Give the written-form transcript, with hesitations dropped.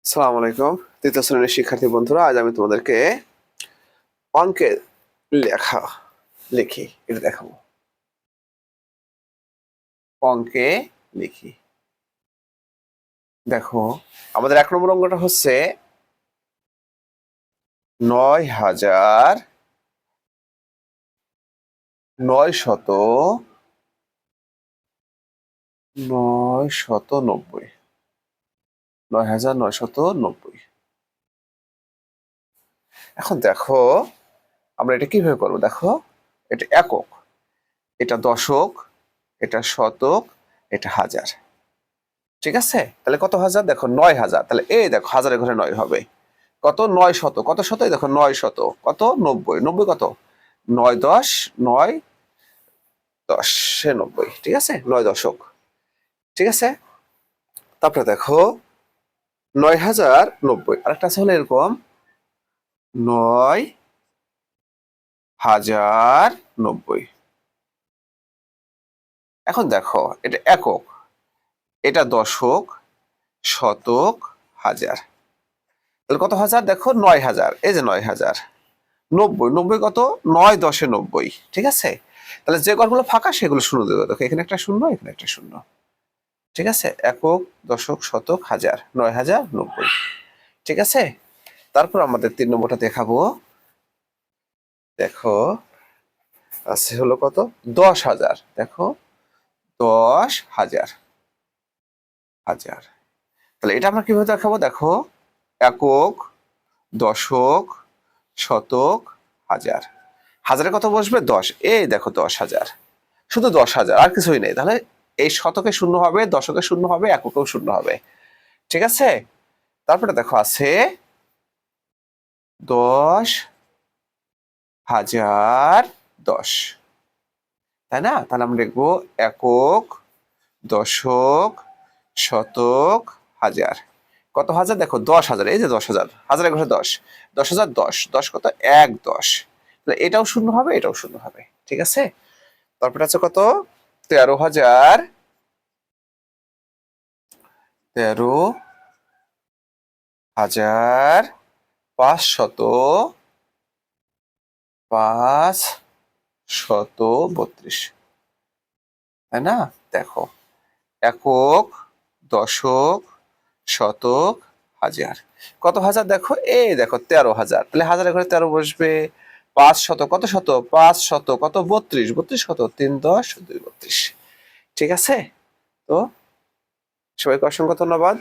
আসসালামু আলাইকুম তৃতীয় শ্রেণীর শিক্ষার্থী বন্ধুরা, আজ আমি তোমাদেরকে অঙ্কের লিখি এটা দেখাবো। অঙ্কে লিখি, দেখো আমাদের ১ নম্বর অঙ্কটা হচ্ছে ৯,৯৯০। এখন দেখো আমরা এটা কিভাবে করবো। দেখো এটা একক, এটা দশক, এটা শতক, এটা হাজার। ঠিক আছে, তাহলে কত হাজার? দেখো ৯,০০০। তাহলে এই দেখো হাজারের ঘরে ৯ হবে। কত? ৯০০। কত শত? দেখো ৯০০। কত? ৯০। ৯০ কত? ৯ × ১০ = ৯০। ঠিক আছে, ৯ দশক। ঠিক আছে, তারপরে দেখো ৯,০৯০। আরেকটা আছে হলো এরকম ৯,০৯০। এখন দেখো এটা একক, এটা দশক, শতক, হাজার। তাহলে কত হাজার? দেখো ৯,০০০। এই যে ৯,০০০। ৯০। ৯০ কত? ৯ × ১০ = ৯০। ঠিক আছে, তাহলে যে ঘরগুলো ফাঁকা সেগুলো শূন্য দেবে। দেখো এখানে একটা শূন্য, এখানে একটা শূন্য। ঠিক আছে, একক, দশক, শতক, হাজার। ৯,০৯০। ঠিক আছে, তারপর আমাদের ৩ নম্বরটা দেখাবো। দেখো আছে হলো কত? ১০,০০০। দেখো ১০,০০০। হাজার। তাহলে এটা আমরা কিভাবে দেখাবো? দেখো একক, দশক, শতক, হাজার। হাজারে কত বসবে? ১০। এই দেখো ১০,০০০। শুধু ১০,০০০, আর কিছুই নেই। তাহলে এই শতকে শূন্য হবে, দশকে শূন্য হবে, এককেও শূন্য হবে। ঠিক আছে, তারপরে দেখো আছে ১০,০১০। তাই না? তাহলে আমরা লিখবো একক, দশক, শতক, হাজার। কত হাজার? দেখো ১০,০০০। এই যে ১০,০০০, হাজারের ঘরে ১০। ১০,০০০ ১০। ১০ কত? ১/১০। তাহলে এটাও শূন্য হবে, এটাও শূন্য হবে। ঠিক আছে, তারপরে আছে কত? ১৩,০০০। ১৩,৫৩২। তাই না? দেখো একক, দশক, শতক, হাজার। কত হাজার? দেখো এই দেখো ১৩,০০০। তাহলে হাজারের ঘরে ১৩ বসবে। ৫ শত, কত শত? ৫ শত, কত? ৩২। ৩২ কত? ৩×১০ = ২৩। ঠিক আছে, তো সবাইকে অসংখ্য ধন্যবাদ।